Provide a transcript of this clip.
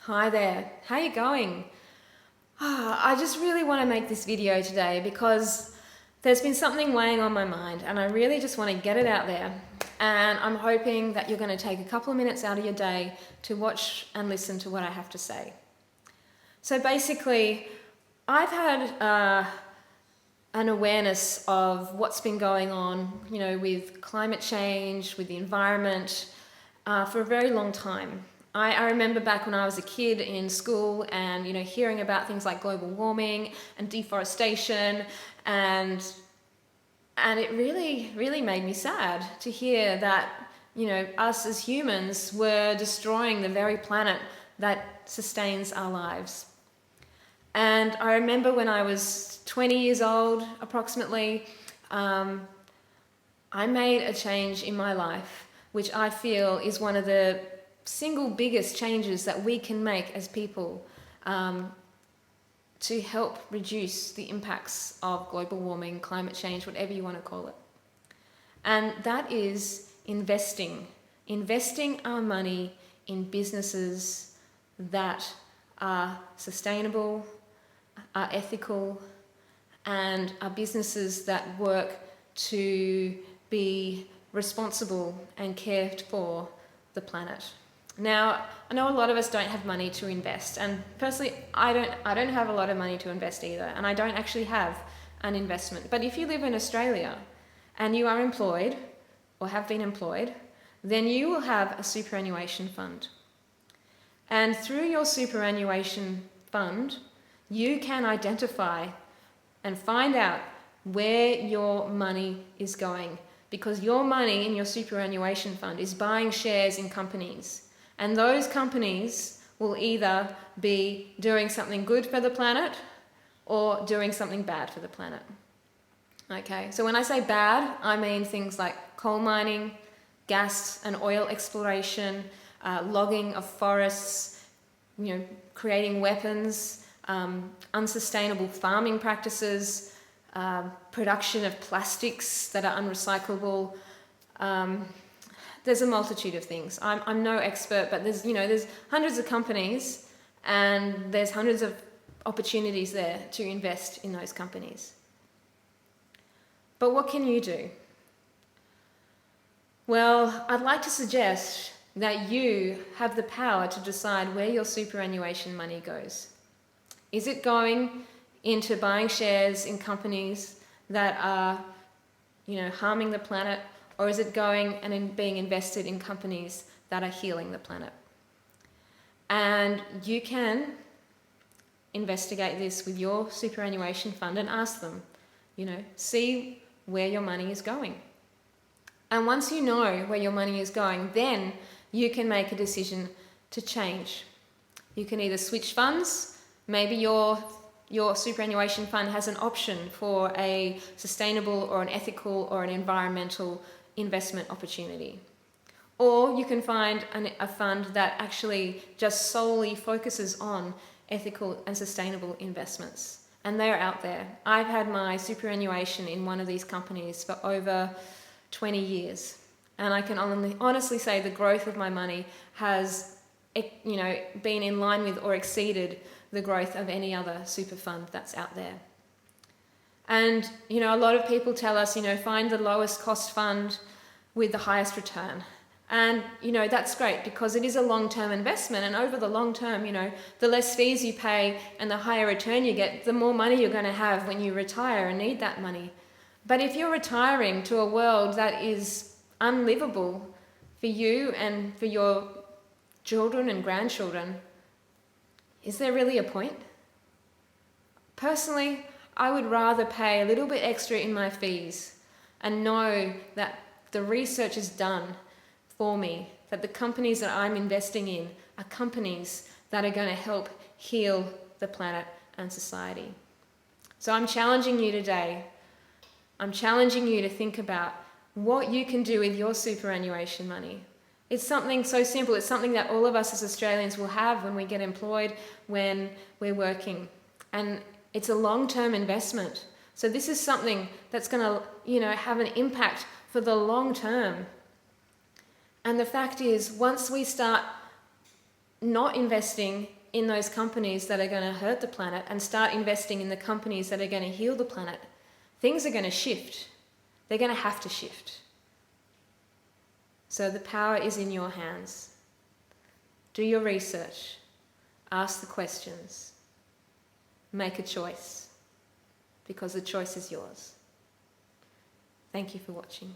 Hi there, how you going? I just really want to make this video today because there's been something weighing on my mind and I really just want to get it out there, and I'm hoping that you're going to take a couple of minutes out of your day to watch and listen to what I have to say. So basically, I've had an awareness of what's been going on, with climate change, with the environment, for a very long time. I remember back when I was a kid in school and, hearing about things like global warming and deforestation, and it really, really made me sad to hear that, us as humans were destroying the very planet that sustains our lives. And I remember when I was 20 years old, approximately, I made a change in my life, which I feel is one of the single biggest changes that we can make as people to help reduce the impacts of global warming, climate change, whatever you want to call it. And that is investing our money in businesses that are sustainable, are ethical, and are businesses that work to be responsible and cared for the planet. Now, I know a lot of us don't have money to invest, and personally, I don't have a lot of money to invest either, and I don't actually have an investment. But if you live in Australia and you are employed or have been employed, then you will have a superannuation fund. And through your superannuation fund, you can identify and find out where your money is going, because your money in your superannuation fund is buying shares in companies. And those companies will either be doing something good for the planet or doing something bad for the planet. Okay, so when I say bad, I mean things like coal mining, gas and oil exploration, logging of forests, creating weapons, unsustainable farming practices, production of plastics that are unrecyclable. There's a multitude of things. I'm no expert, but there's hundreds of companies and there's hundreds of opportunities there to invest in those companies. But what can you do? Well, I'd like to suggest that you have the power to decide where your superannuation money goes. Is it going into buying shares in companies that are, harming the planet? Or is it going and being invested in companies that are healing the planet? And you can investigate this with your superannuation fund and ask them, see where your money is going. And once you know where your money is going, then you can make a decision to change. You can either switch funds. Maybe your superannuation fund has an option for a sustainable or an ethical or an environmental investment opportunity. Or you can find a fund that actually just solely focuses on ethical and sustainable investments. And they're out there. I've had my superannuation in one of these companies for over 20 years. And I can honestly say the growth of my money has, been in line with or exceeded the growth of any other super fund that's out there. And, a lot of people tell us, find the lowest cost fund with the highest return. And, that's great because it is a long-term investment. And over the long term, the less fees you pay and the higher return you get, the more money you're going to have when you retire and need that money. But if you're retiring to a world that is unlivable for you and for your children and grandchildren, is there really a point? Personally, I would rather pay a little bit extra in my fees and know that the research is done for me, that the companies that I'm investing in are companies that are going to help heal the planet and society. So I'm challenging you today. I'm challenging you to think about what you can do with your superannuation money. It's something so simple. It's something that all of us as Australians will have when we get employed, when we're working. And it's a long-term investment. So this is something that's going to, have an impact for the long term. And the fact is, once we start not investing in those companies that are going to hurt the planet and start investing in the companies that are going to heal the planet, things are going to shift. They're going to have to shift. So the power is in your hands. Do your research. Ask the questions. Make a choice, because the choice is yours. Thank you for watching.